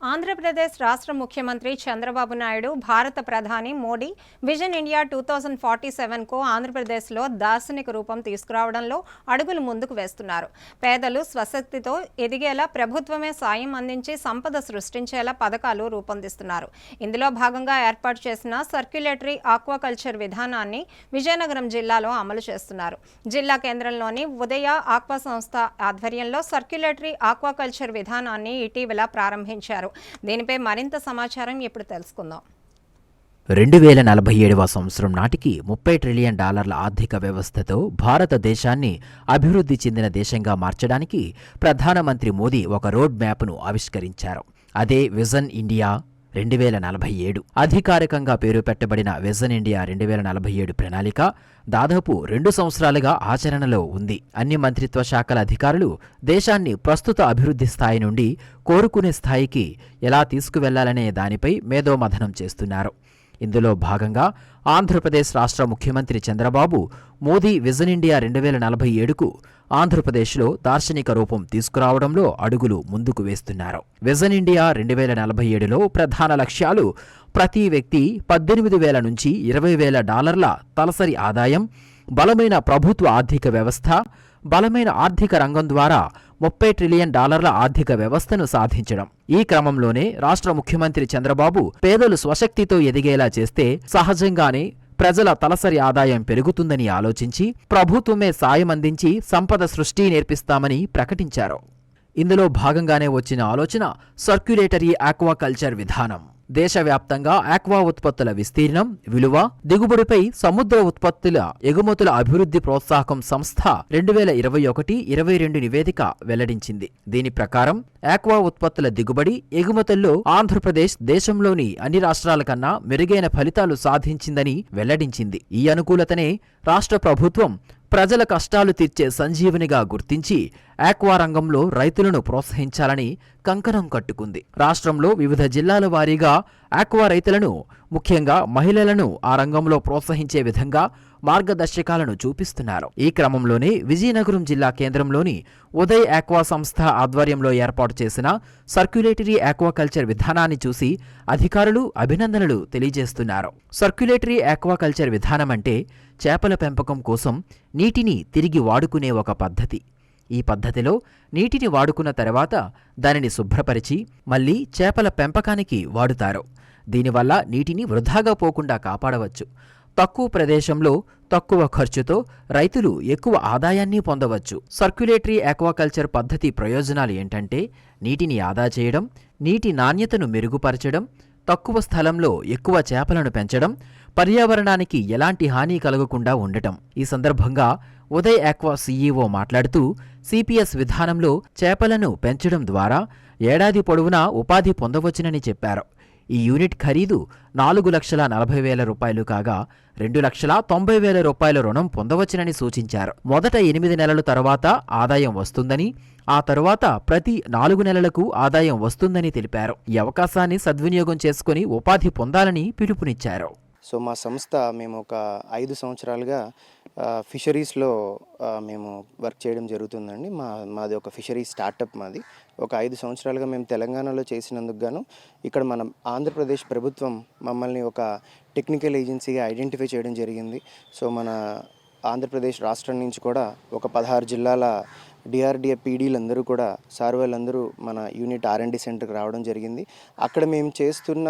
ఆంధ్రప్రదేశ్ రాష్ట్ర ముఖ్యమంత్రి చంద్రబాబు నాయుడు, భారత ప్రధాని మోడీ విజన్ ఇండియా 2047కు ఆంధ్రప్రదేశ్లో దార్శనిక రూపం తీసుకురావడంలో అడుగులు ముందుకు వేస్తున్నారు. పేదలు స్వశక్తితో ఎదిగేలా ప్రభుత్వమే సాయం అందించి సంపద సృష్టించేలా పథకాలు రూపొందిస్తున్నారు. ఇందులో భాగంగా ఏర్పాటు చేసిన సర్క్యులేటరీ ఆక్వాకల్చర్ విధానాన్ని విజయనగరం జిల్లాలో అమలు చేస్తున్నారు. జిల్లా కేంద్రంలోని ఉదయ ఆక్వా సంస్థ ఆధ్వర్యంలో సర్క్యులేటరీ ఆక్వాకల్చర్ విధానాన్ని ఇటీవల ప్రారంభించారు. దీనిపై మరింత సమాచారం ఇప్పుడు తెలుసుకుందాం. 2047వ సంవత్సరం నాటికి $30 ట్రిలియన్ ఆర్థిక వ్యవస్థతో భారతదేశాన్ని అభివృద్ధి చెందిన దేశంగా మార్చడానికి ప్రధానమంత్రి మోదీ ఒక రోడ్ మ్యాప్ను ఆవిష్కరించారు. అదే విజన్ ఇండియా 2047. అధికారికంగా పేరు పెట్టబడిన విజన్ ఇండియా 2047 ప్రణాళిక దాదాపు 2 సంవత్సరాలుగా ఆచరణలో ఉంది. అన్ని మంత్రిత్వ శాఖల అధికారులు దేశాన్ని ప్రస్తుత అభివృద్ధి స్థాయి నుండి కోరుకునే స్థాయికి ఎలా తీసుకువెళ్లాలనే దానిపై మేధోమథనం చేస్తున్నారు. ఇందులో భాగంగా ఆంధ్రప్రదేశ్ రాష్ట్ర ముఖ్యమంత్రి చంద్రబాబు మోదీ విజన్ ఇండియా 2047కు ఆంధ్రప్రదేశ్లో దార్శనిక రూపం తీసుకురావడంలో అడుగులు ముందుకు వేస్తున్నారు. విజన్ ఇండియా 2047లో ప్రధాన లక్ష్యాలు ప్రతి వ్యక్తి $18,000 నుంచి $20,000 తలసరి ఆదాయం, బలమైన ప్రభుత్వ ఆర్థిక వ్యవస్థ, బలమైన ఆర్థిక రంగం ద్వారా $30 ట్రిలియన్ ఆర్థిక వ్యవస్థను సాధించడం. ఈ క్రమంలోనే రాష్ట్ర ముఖ్యమంత్రి చంద్రబాబు పేదలు స్వశక్తితో ఎదిగేలా చేస్తే సహజంగానే ప్రజల తలసరి ఆదాయం పెరుగుతుందని ఆలోచించి ప్రభుత్వమే సాయం అందించి సంపద సృష్టి నేర్పిస్తామని ప్రకటించారు. ఇందులో భాగంగానే వచ్చిన ఆలోచన సర్క్యులేటరీ ఆక్వాకల్చర్ విధానం. దేశవ్యాప్తంగా ఆక్వా ఉత్పత్తుల విస్తీర్ణం, విలువ, దిగుబడిపై సముద్ర ఉత్పత్తుల ఎగుమతుల అభివృద్ధి ప్రోత్సాహకం సంస్థ 2021-22 నివేదిక వెల్లడించింది. దీని ప్రకారం ఆక్వా ఉత్పత్తుల దిగుబడి, ఎగుమతుల్లో ఆంధ్రప్రదేశ్ దేశంలోని అన్ని రాష్ట్రాల కన్నా మెరుగైన ఫలితాలు సాధించిందని వెల్లడించింది. ఈ అనుకూలతనే రాష్ట్ర ప్రభుత్వం ప్రజల కష్టాలు తీర్చే సంజీవనిగా గుర్తించి ఆక్వా రంగంలో రైతులను ప్రోత్సహించాలని కంకణం కట్టుకుంది. రాష్ట్రంలో వివిధ జిల్లాల వారీగా ఆక్వా రైతులను, ముఖ్యంగా మహిళలను ఆ రంగంలో ప్రోత్సహించే విధంగా మార్గదర్శకాలను చూపిస్తున్నారు. ఈ క్రమంలోనే విజయనగరం జిల్లా కేంద్రంలోని ఉదయ్ ఆక్వా సంస్థ ఆధ్వర్యంలో ఏర్పాటు చేసిన సర్క్యులేటరీ ఆక్వాకల్చర్ విధానాన్ని చూసి అధికారులు అభినందనలు తెలియజేస్తున్నారు. సర్క్యులేటరీ ఆక్వాకల్చర్ విధానం అంటే చేపల పెంపకం కోసం నీటిని తిరిగి వాడుకునే ఒక పద్ధతి. ఈ పద్ధతిలో నీటిని వాడుకున్న తర్వాత దానిని శుభ్రపరిచి మళ్లీ చేపల పెంపకానికి వాడుతారు. దీనివల్ల నీటిని వృధాగా పోకుండా కాపాడవచ్చు. తక్కువ ప్రదేశంలో తక్కువ ఖర్చుతో రైతులు ఎక్కువ ఆదాయాన్ని పొందవచ్చు. సర్క్యులేటరీ ఆక్వాకల్చర్ పద్ధతి ప్రయోజనాలు ఏంటంటే నీటిని ఆదా చేయడం, నీటి నాణ్యతను మెరుగుపరచడం, తక్కువ స్థలంలో ఎక్కువ చేపలను పెంచడం, పర్యావరణానికి ఎలాంటి హాని కలగకుండా ఉండటం. ఈ సందర్భంగా ఉదయ్ ఆక్వా సీఈఓ మాట్లాడుతూ సిపిఎస్ విధానంలో చేపలను పెంచడం ద్వారా ఏడాది పొడవునా ఉపాధి పొందవచ్చునని చెప్పారు. ఈ యూనిట్ ఖరీదు $4,40,000 కాగా $2,90,000 రుణం పొందవచ్చునని సూచించారు. మొదట 8 నెలల తర్వాత ఆదాయం వస్తుందని, ఆ తరువాత ప్రతి 4 నెలలకు ఆదాయం వస్తుందని తెలిపారు. ఈ అవకాశాన్ని సద్వినియోగం చేసుకుని ఉపాధి పొందాలని పిలుపునిచ్చారు. సో మా సంస్థ మేము ఒక 5 సంవత్సరాలుగా ఫిషరీస్లో మేము వర్క్ చేయడం జరుగుతుందండి. మాది ఒక ఫిషరీ స్టార్టప్. మాది ఒక 5 సంవత్సరాలుగా మేము తెలంగాణలో చేసినందుకు గాను ఇక్కడ మన ఆంధ్రప్రదేశ్ ప్రభుత్వం మమ్మల్ని ఒక టెక్నికల్ ఏజెన్సీగా ఐడెంటిఫై చేయడం జరిగింది. సో మన ఆంధ్రప్రదేశ్ రాష్ట్రం నుంచి కూడా ఒక 16 జిల్లాల డిఆర్డిఏ పీడీలందరూ కూడా సార్ వాళ్ళందరూ మన యూనిట్ R&D సెంటర్కి రావడం జరిగింది. అక్కడ మేము చేస్తున్న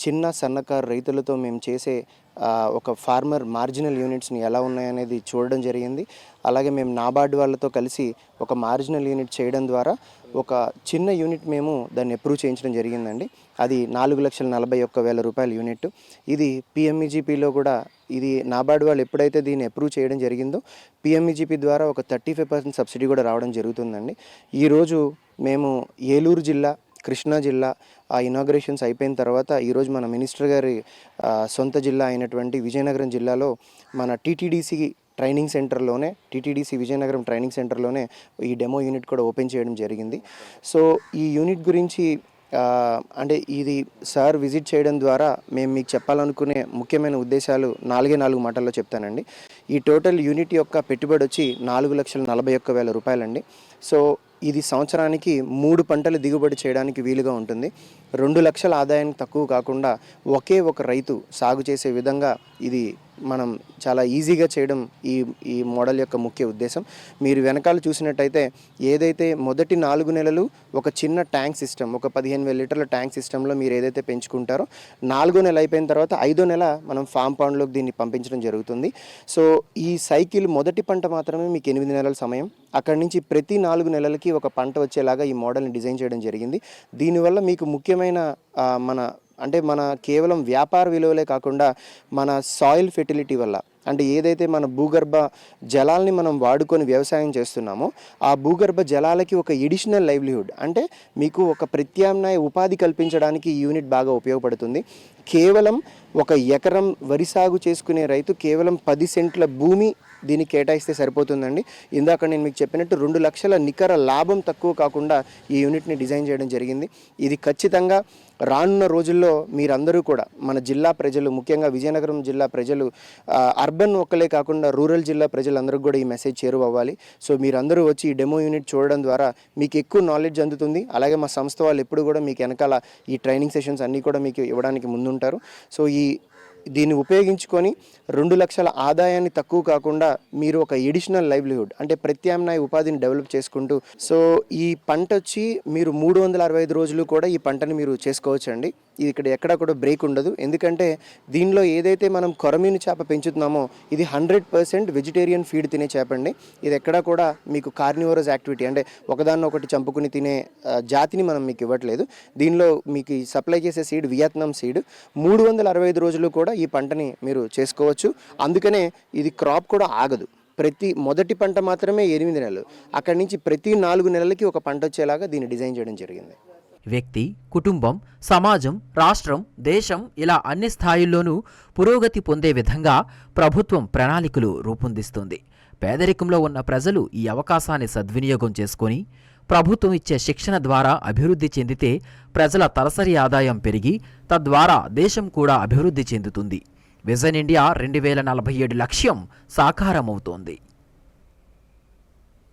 చిన్న సన్నకారు రైతులతో మేము చేసే ఒక ఫార్మర్ మార్జినల్ యూనిట్స్ని ఎలా ఉన్నాయనేది చూడడం జరిగింది. అలాగే మేము నాబార్డ్ వాళ్ళతో కలిసి ఒక మార్జినల్ యూనిట్ చేయడం ద్వారా ఒక చిన్న యూనిట్ మేము దాన్ని అప్రూవ్ చేయించడం జరిగిందండి. అది $4,41,000 యూనిట్. ఇది PMEGPలో కూడా ఇది నాబార్డ్ వాళ్ళు ఎప్పుడైతే దీన్ని అప్రూవ్ చేయడం జరిగిందో PMEGP ద్వారా ఒక 35% సబ్సిడీ కూడా రావడం జరుగుతుందండి. ఈరోజు మేము ఏలూరు జిల్లా, కృష్ణా జిల్లా ఆ ఇనాగ్రేషన్స్ అయిపోయిన తర్వాత ఈరోజు మన మినిస్టర్ గారి సొంత జిల్లా అయినటువంటి విజయనగరం జిల్లాలో మన టీటీడీసీ ట్రైనింగ్ సెంటర్లోనే, టీటీడీసీ విజయనగరం ట్రైనింగ్ సెంటర్లోనే ఈ డెమో యూనిట్ కూడా ఓపెన్ చేయడం జరిగింది. సో ఈ యూనిట్ గురించి అంటే ఇది సార్ విజిట్ చేయడం ద్వారా మేము మీకు చెప్పాలనుకునే ముఖ్యమైన ఉద్దేశాలు 4 మాటల్లో చెప్తానండి. ఈ టోటల్ యూనిట్ యొక్క పెట్టుబడి వచ్చి $4,41,000 అండి. సో ఇది సంవత్సరానికి 3 పంటలు దిగుబడి చేయడానికి వీలుగా ఉంటుంది. 2 లక్షల ఆదాయానికి తక్కువ కాకుండా ఒకే ఒక రైతు సాగు చేసే విధంగా ఇది మనం చాలా ఈజీగా చేయడం ఈ మోడల్ యొక్క ముఖ్య ఉద్దేశం. మీరు వెనకాల చూసినట్టయితే ఏదైతే మొదటి 4 నెలలు ఒక చిన్న ట్యాంక్ సిస్టమ్, ఒక 15,000 లీటర్ల ట్యాంక్ సిస్టంలో మీరు ఏదైతే పెంచుకుంటారో 4వ నెల అయిపోయిన తర్వాత 5వ నెల మనం ఫామ్ పాండ్లోకి దీన్ని పంపించడం జరుగుతుంది. సో ఈ సైకిల్ మొదటి పంట మాత్రమే మీకు 8 నెలల సమయం. అక్కడి నుంచి ప్రతి 4 నెలలకి ఒక పంట వచ్చేలాగా ఈ మోడల్ని డిజైన్ చేయడం జరిగింది. దీనివల్ల మీకు ముఖ్యమైన మన కేవలం వ్యాపార విలువలే కాకుండా మన సాయిల్ ఫెర్టిలిటీ వల్ల, అంటే ఏదైతే మన భూగర్భ జలాల్ని మనం వాడుకొని వ్యవసాయం చేస్తున్నామో ఆ భూగర్భ జలాలకి ఒక ఎడిషనల్ లైవ్లీహుడ్, అంటే మీకు ఒక ప్రత్యామ్నాయ ఉపాధి కల్పించడానికి ఈ యూనిట్ బాగా ఉపయోగపడుతుంది. కేవలం ఒక ఎకరం వరి సాగు చేసుకునే రైతు కేవలం 10 సెంట్ల భూమి దీనికి కేటాయిస్తే సరిపోతుందండి. ఇందాక నేను మీకు చెప్పినట్టు 2 లక్షల నికర లాభం తక్కువ కాకుండా ఈ యూనిట్ని డిజైన్ చేయడం జరిగింది. ఇది ఖచ్చితంగా రానున్న రోజుల్లో మీరందరూ కూడా మన జిల్లా ప్రజలు, ముఖ్యంగా విజయనగరం జిల్లా ప్రజలు, అర్బన్ ఒక్కలే కాకుండా రూరల్ జిల్లా ప్రజలందరికీ కూడా ఈ మెసేజ్ చేరువవ్వాలి. సో మీరందరూ వచ్చి ఈ డెమో యూనిట్ చూడడం ద్వారా మీకు ఎక్కువ నాలెడ్జ్ అందుతుంది. అలాగే మా సంస్థ వాళ్ళు ఎప్పుడు కూడా మీకు వెనకాల ఈ ట్రైనింగ్ సెషన్స్ అన్నీ కూడా మీకు ఇవ్వడానికి ముందుంటారు. సో దీన్ని ఉపయోగించుకొని 2 లక్షల ఆదాయాన్ని తక్కువ కాకుండా మీరు ఒక ఎడిషనల్ లైవ్లీహుడ్, అంటే ప్రత్యామ్నాయ ఉపాధిని డెవలప్ చేసుకుంటూ, సో ఈ పంట వచ్చి మీరు 365 రోజులు కూడా ఈ పంటని మీరు చేసుకోవచ్చండి. ఇది ఇక్కడ ఎక్కడా కూడా బ్రేక్ ఉండదు. ఎందుకంటే దీనిలో ఏదైతే మనం కొరమీను చేప పెంచుతున్నామో ఇది 100% వెజిటేరియన్ ఫీడ్ తినే చేపండి. ఇది ఎక్కడా కూడా మీకు కార్నివోరస్ యాక్టివిటీ, అంటే ఒకదాన్నొకటి చంపుకుని తినే జాతిని మనం మీకు ఇవ్వట్లేదు. దీనిలో మీకు సప్లై చేసే సీడ్ వియత్నాం సీడ్. 365 రోజులు కూడా ఈ పంటని మీరు చేసుకోవచ్చు. అందుకనే ఇది క్రాప్ కూడా ఆగదు. మొదటి పంట మాత్రమే 8 నెలలు, అక్కడి నుంచి ప్రతి 4 నెలలకి ఒక పంట వచ్చేలాగా దీన్ని డిజైన్ చేయడం జరిగింది. వ్యక్తి, కుటుంబం, సమాజం, రాష్ట్రం, దేశం ఇలా అన్ని స్థాయిల్లోనూ పురోగతి పొందే విధంగా ప్రభుత్వం ప్రణాళికలు రూపొందిస్తుంది. పేదరికంలో ఉన్న ప్రజలు ఈ అవకాశాన్ని సద్వినియోగం చేసుకొని ప్రభుత్వం ఇచ్చే శిక్షణ ద్వారా అభివృద్ధి చెందితే ప్రజల తలసరి ఆదాయం పెరిగి తద్వారా దేశం కూడా అభివృద్ధి చెందుతుంది. విజన్ ఇండియా 2047 లక్ష్యం సాకారమవుతోంది.